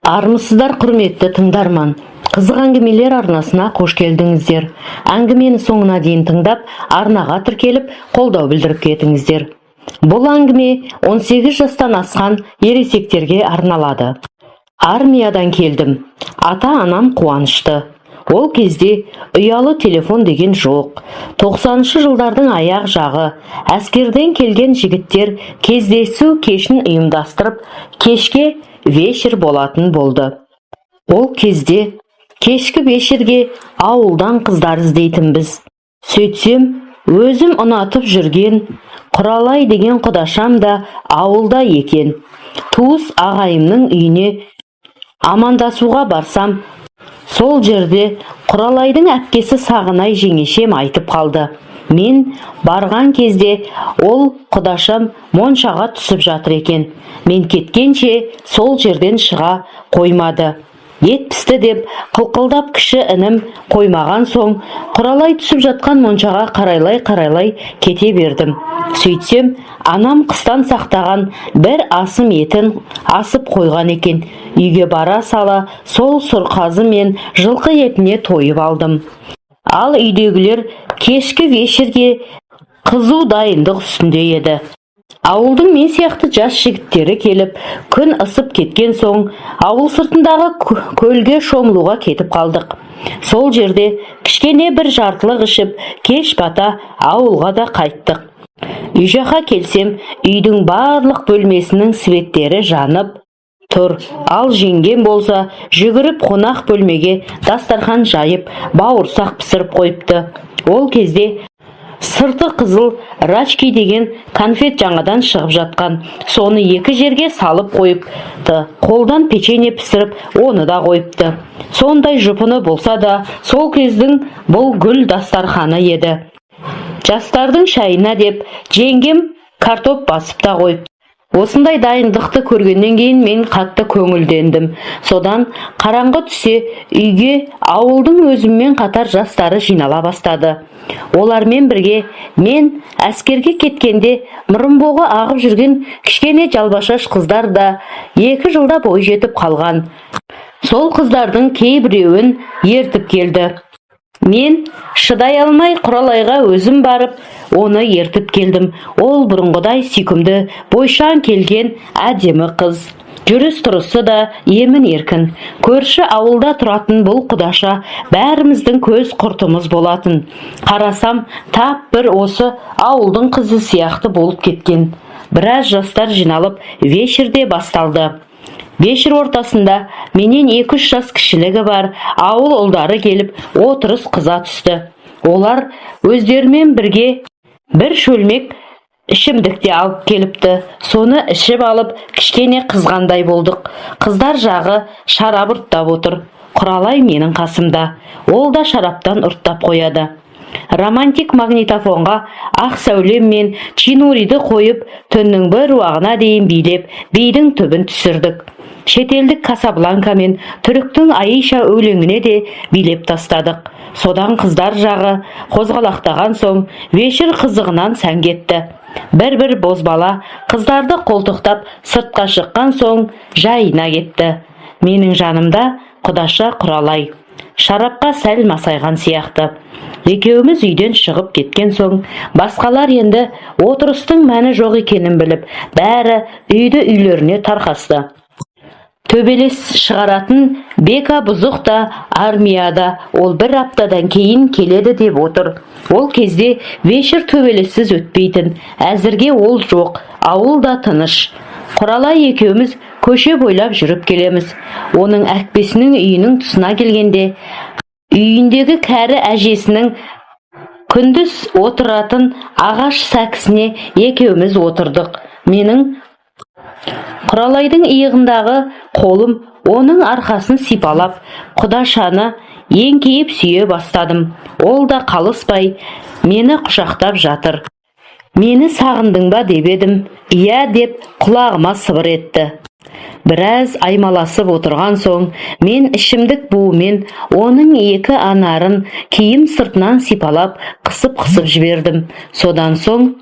Армысыздар құрметті тыңдарман. Қызық әңгімелер арнасына қош келдіңіздер. Әңгімені соңына дейін тыңдап, арнаға тіркеліп, қолдау білдіріп кетіңіздер. Бұл әңгіме 18 жастан асқан ересектерге арналады. Армиядан келдім. Ата-анам қуанышты. Ол кезде ұялы телефон деген жоқ. 90-шы жылдардың аяқ жағы. Әскерден келген жігіттер кездесу кешін ұйымдастырып, кешке вечер болатын болды. Ол кезде кешкі вечерге ауылдан қыздар іздейтінбіз. Сөйтсем, өзім ұнатып жүрген Құралай деген құдашам да ауылда екен. Туыс ағайымның үйіне амандасуға барсам, сол жерде Құралайдың әпкесі Сағынай жеңешем айтып қалды. Мен барған кезде ол құдашам моншаға түсіп жатыр екен. Мен кеткенше сол жерден шыға қоймады. Ет пісті деп қылқылдап кіші інім қоймаған соң, Құралай түсіп жатқан моншаға қарайлай кете бердім. Сөйтсем, анам қыстан сақтаған бір асым етін асып қойған екен. Үйге бара сала, сол сұрқазы мен жылқы етіне тойып алдым. Ал үйдегілер кешкі вечерге қызу дайындық үстінде еді. Ауылдың мен сияқты жас жігіттері келіп, күн ысып кеткен соң, ауыл сыртындағы көлге шомылуға кетіп қалдық. Сол жерде кішкене бір жартылық ішіп, кеш бата ауылға да қайттық. Үй жаққа келсем, үйдің барлық бөлмесінің светтері жанып тұр. Ал жеңгем болса, жүгіріп қонақ бөлмеге дастархан жайып, бауырсақ пісіріп қойыпты. Ол кезде сырты қызыл рачки деген конфет жаңадан шығып жатқан. Соны екі жерге салып қойыпты. Қолдан печенье пісіріп, оны да қойыпты. Сондай жұпыны болса да, сол кездің бұл гүл дастарханы еді. Жастардың шайына деп, жеңгем картоп басып та қойыпты. Осындай дайындықты көргеннен кейін мен қатты көңілдендім. Содан қараңғы түсе үйге ауылдың өзіммен қатар жастары жинала бастады. Олармен бірге мен әскерге кеткенде мұрынбоғы ағып жүрген кішкене жалбашаш қыздар да 2 жылда бой жетіп қалған. Сол қыздардың кейбіреуін ертіп келді. Мен шыдай алмай Құралайға өзім барып, оны ертіп келдім. Ол бұрынғыдай сүйкімді, бойшаң келген әдемі қыз. Жүріс-тұрысы да емін-еркін. Көрші ауылда тұратын бұл құдаша бәріміздің көз құртымыз болатын. Қарасам, тап бір осы ауылдың қызы сияқты болып кеткен. Біраз жастар жиналып, вечерде басталды. Вечер ортасында менен 2-3 жас кішілігі бар ауыл ұлдары келіп, отырыс қыза түсті. Олар өздерімен бірге бір шөлмек ішімдікте алып келіпті. Соны ішіп алып, кішкене қызғандай болдық. Қыздар жағы шарап ұрттап отыр. Құралай менің қасымда. Ол да шараптан ұрттап қояды. Романтик магнитофонға ақ сәулем мен чинуриді қойып, түннің бір уағына дейін билеп, бидің түбін түсірдік. Шетелдік Касабланка мен түріктің Аиша өлеңіне де билеп тастадық. Содан қыздар жағы қозғалақтаған соң, вечер қызығынан сән кетті. Бір бозбала қыздарды қолтықтап сыртқа шыққан соң жайына кетті. Менің жанымда құдаша Құралай. Шарапқа сәл масайған сияқты. Екеуміз үйден шығып кеткен соң, басқалар енді отырыстың мәні жоқ екенін біліп, бәрі үйлеріне тарқасты. Төбелес шығаратын Бека бұзық та армияда, ол 1 аптадан кейін келеді деп отыр. Ол кезде вечер төбелессіз өтпейтін. Әзірге ол жоқ, ауыл да тыныш. Құралай екеуміз көше бойлап жүріп келеміз. Оның әкпесінің үйінің тұсына келгенде, үйіндегі кәрі әжесінің күндіз отыратын ағаш сәкісіне екеуміз отырдық. Менің Құралайдың иығындағы қолым оның арқасын сипалап, құдашаны еңкейіп сүйе бастадым. Ол да қалыспай мені құшақтап жатыр. Мені сағындың ба деп едім. Иә деп құлағыма сыбыр етті. Біраз аймаласып отырған соң, мен ішімдік буымен оның 2 анарын киім сыртынан сипалап, қысып жібердім. Содан соң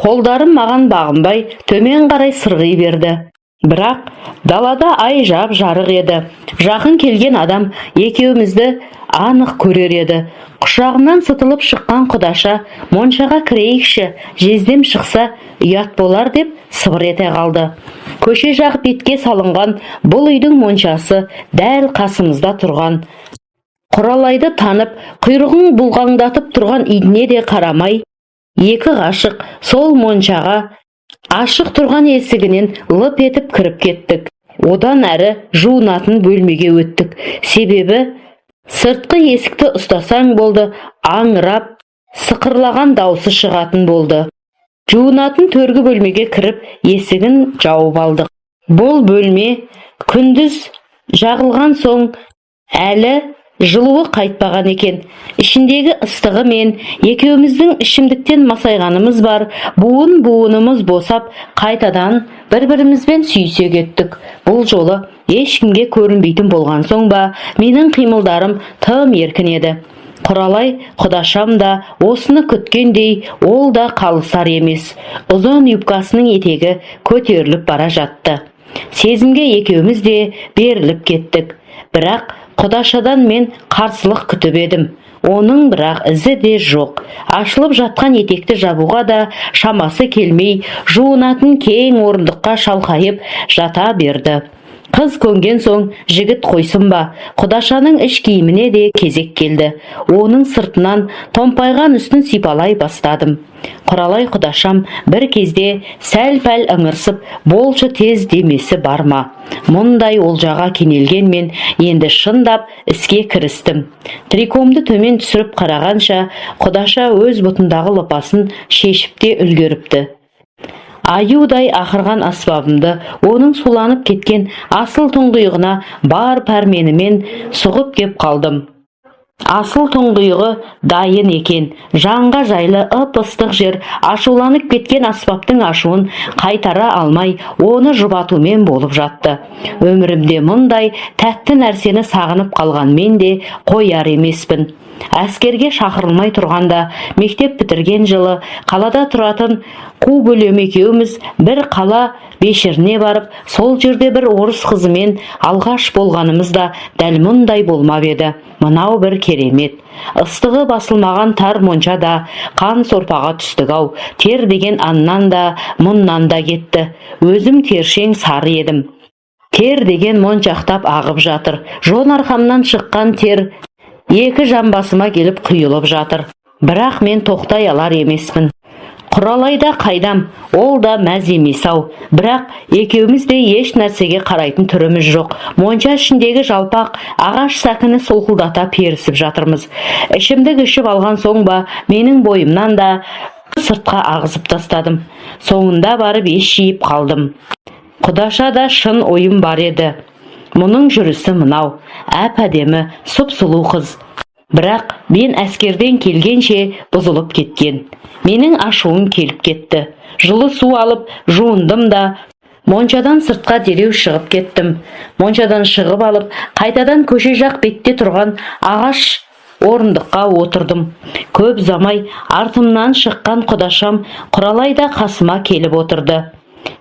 қолдарым маған бағынбай төмен қарай сырғи берді. Бірақ далада ай жап-жарық еді. Жақын келген адам екеумізді анық көрер еді. Құшағынан сытылып шыққан Құдаша моншаға кірейікші, жездем шықса ұят болар деп сыбыр ете қалды. Көше жақ бетке салынған бұл үйдің моншасы дәл қасымызда тұрған. Құралайды танып, құйрығын бұлғаңдатып тұрған итіне де қарамай, екі ғашық сол моншаға ашық тұрған есігінен лып етіп кіріп кеттік. Одан әрі жуынатын бөлмеге өттік. Себебі сыртқы есікті ұстасаң болды, аңырап, сықырлаған даусы шығатын болды. Жуынатын төргі бөлмеге кіріп, есігін жауып алдық. Бұл бөлме күндіз жағылған соң әлі жылуы қайтпаған екен. Ішіндегі ыстығы мен екеуміздің ішімдіктен масайғанымыз бар, буын-буынымыз босап, қайтадан бір-бірімізбен сүйісе кеттік. Бұл жолы ешкімге көрінбейтін болған соң ба, менің қимылдарым тым еркін еді. Құралай Құдашам да осыны күткендей, ол да қалысар емес. Ұзын юбкасының етегі көтеріліп бара жатты. Сезімге екеуміз де беріліп кеттік. Бірақ Құдашадан мен қарсылық күтіп едім. Оның бірақ ізі де жоқ. Ашылып жатқан етекті жабуға да шамасы келмей, жуынатын кең орындыққа шалқайып жата берді. Қыз көнген соң жігіт қойсын ба, Құдашаның іш киіміне де кезек келді. Оның сыртынан томпайған үстін сипалай бастадым. Құралай Құдашам бір кезде сәл-пәл ыңырсып, болшы тез демесі бар ма? Мұндай олжаға кенелгенмен енді шындап іске кірістім. Трикомды төмен түсіріп қарағанша, Құдаша өз бұтындағы лыпасын шешіп те үлгеріпті. Аюдай ақырған аспабымды оның суланып кеткен асыл тұңғиығына бар пәрменімен сұғып кеп қалдым. Асыл тұңғиығы дайын екен. Жанға жайлы ып-ыстық жер ашуланып кеткен аспаптың ашуын қайтара алмай, оны жұбатумен болып жатты. Өмірімде мұндай тәтті нәрсені сағынып қалған мен де қояр емеспін. Әскерге шақырылмай тұрғанда, мектеп бітірген жылы қалада тұратын қу бөлем екеуміз бір қала бешіріне барып, сол жерде бір орыс қызымен алғаш болғанымыз да дәл мұндай болмап еді. Мынау бір керемет. Ыстығы басылмаған тар моншада қан сорпаға түстік-ау. Тер деген аннан да, мұннан да кетті. Өзім тершең сары едім. Тер деген моншақтап ағып жатыр. Жон арқамнан шыққан тер екі жамбасыма келіп құйылып жатыр. Бірақ мен тоқтай алар емеспін. Құралайда қайдам, ол да мәз емес-ау. Бірақ екеуміз де еш нәрсеге қарайтын түріміз жоқ. Монша ішіндегі жалпақ ағаш сәкіні солқылдата перісіп жатырмыз. Ішімдік ішіп алған соң ба, менің бойымнан да сыртқа ағызып тастадым. Соңында барып ес жиып қалдым. Құдаша да шын ойым бар еді. Мұның жүрісі мынау, әп-әдемі, сұп-сұлу қыз. Бірақ мен әскерден келгенше бұзылып кеткен. Менің ашуым келіп кетті. Жылы су алып жуындым да, моншадан сыртқа дереу шығып кеттім. Моншадан шығып алып, қайтадан көше жақ бетте тұрған ағаш орындыққа отырдым. Көп замай артымнан шыққан Құдашам Құралайда қасыма келіп отырды.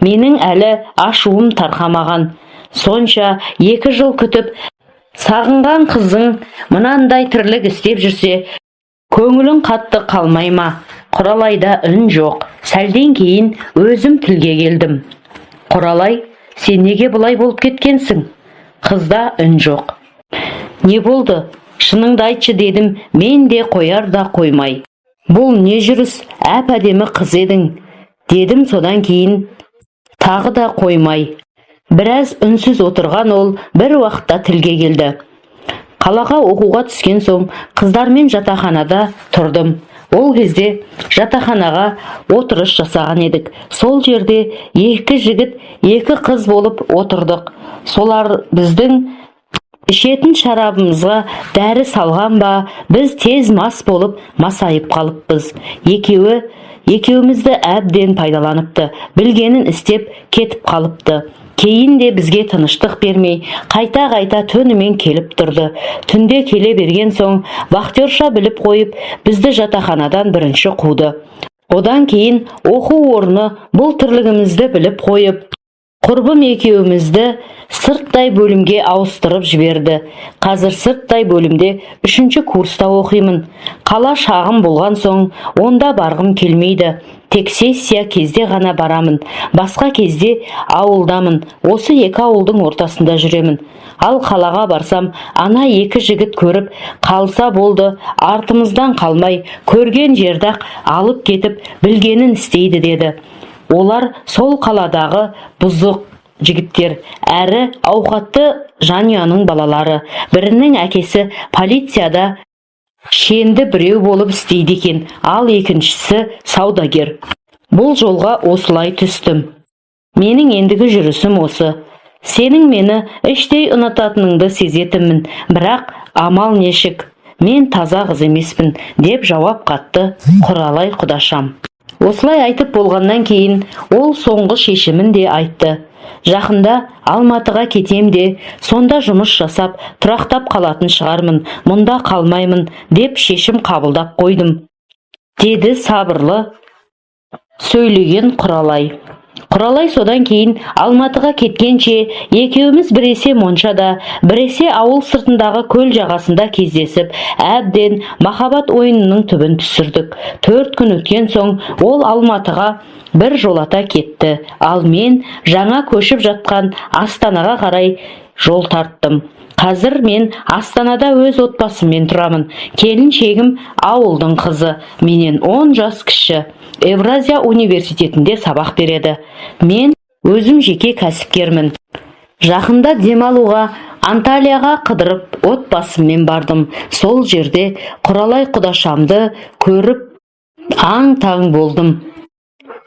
Менің әлі ашуым тарқамаған. Сонша 2 жыл күтіп, сағынған қызың мынандай тірлік істеп жүрсе, көңілің қатты қалмай ма? Құралайда үн жоқ. Сәлден кейін өзім тілге келдім. Құралай, сен неге бұлай болып кеткенсің? Қызда үн жоқ. Не болды? Шыныңды айтшы дедім, мен де қояр да қоймай. Бұл не жүріс, әп-әдемі қыз едің, дедім. Содан кейін тағы да қоймай. Біраз үнсіз отырған ол бір уақытта тілге келді. Қалаға оқуға түскен соң қыздармен жатақханада тұрдым. Ол кезде жатақханаға отырыс жасаған едік. Сол жерде 2 жігіт, 2 қыз болып отырдық. Солар біздің ішетін шарабымызға дәрі салған ба, біз тез мас болып масайып қалыппыз. Екеумізді әбден пайдаланыпты. Білгенін істеп кетіп қалыпты. Кейін де бізге тыныштық бермей, қайта-қайта түнімен келіп тұрды. Түнде келе берген соң, вахтерша біліп қойып, бізді жатақханадан бірінші қуды. Одан кейін оқу орны бұл тірлігімізді біліп қойып, Құрбым екеумізді сырттай бөлімге ауыстырып жіберді. Қазір сырттай бөлімде 3-ші курста оқимын. Қала шағым болған соң, онда барғым келмейді. Тек сессия кезде ғана барамын. Басқа кезде ауылдамын. Осы екі ауылдың ортасында жүремін. Ал қалаға барсам, ана екі жігіт көріп қалса болды, артымыздан қалмай, көрген жердақ алып кетіп, білгенін істейді деді. Олар сол қаладағы бұзық жігіттер, әрі ауқатты жанұяның балалары. Бірінің әкесі полицияда шенді біреу болып істейді екен, ал екіншісі саудагер. Бұл жолға осылай түстім. Менің ендігі жүрісім осы. Сенің мені іштей ұнататыныңды сезетімін, бірақ амал нешік? Мен таза қыз емеспін, деп жауап қатты Құралай құдашам. Осылай айтып болғаннан кейін ол соңғы шешімін де айтты. Жақында Алматыға кетем де, сонда жұмыс жасап, тұрақтап қалатын шығармын, мұнда қалмаймын деп шешім қабылдап қойдым, деді сабырлы сөйлеген Құралай. Құралай содан кейін Алматыға кеткенше екеуміз біресе моншада, біресе ауыл сыртындағы көл жағасында кездесіп, әбден махаббат ойынының түбін түсірдік. 4 күн өткен соң ол Алматыға бір жолата кетті, ал мен жаңа көшіп жатқан Астанаға қарай жол тарттым. Қазір мен Астанада өз отбасыммен тұрамын. Келіншегім ауылдың қызы, менен 10 жас кіші. Евразия университетінде сабақ береді. Мен өзім жеке кәсіпкермін. Жақында демалуға Анталияға қыдырып отбасыммен бардым. Сол жерде Құралай құдашамды көріп аң-таң болдым.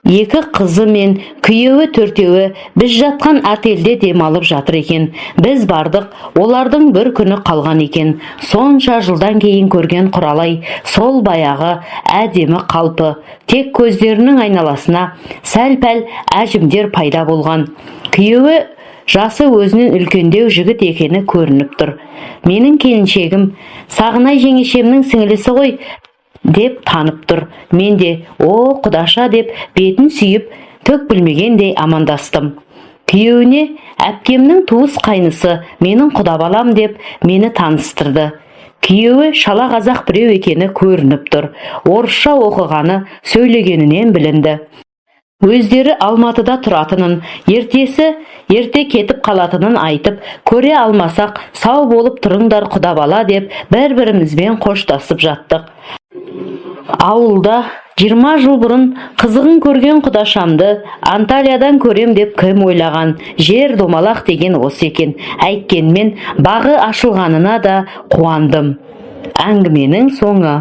2 қызы мен күйеуі 4-еуі біз жатқан отельде демалып жатыр екен. Біз бардық, олардың бір күні қалған екен. Сонша жылдан кейін көрген Құралай сол баяғы әдемі қалпы, тек көздерінің айналасына сәл-пәл әжімдер пайда болған. Күйеуі жасы өзінен үлкендеу жігіт екені көрініп тұр. Менің келіншегім Сағынай жеңешемнің сіңілісі ғой, деп танып тұр. Мен де, о құдаша деп бетін сүйіп, түк білмегендей амандастым. Күйеуіне әпкемнің туыс қайнысы, менің құдабалам деп мені таныстырды. Күйеуі шала қазақ біреу екені көрініп тұр. Орысша оқығаны сөйлегенінен білінді. Өздері Алматыда тұратынын, ерте кетіп қалатынын айтып, көре алмасақ, сау болып тұрыңдар құдабала деп бір-бірімізбен қоштасып жаттық. Ауылда 20 жыл бұрын қызығын көрген құдашамды Анталиядан көрем деп кім ойлаған? Жер домалақ деген осы екен. Әйткенмен бағы ашылғанына да қуандым. Әңгіменің соңы.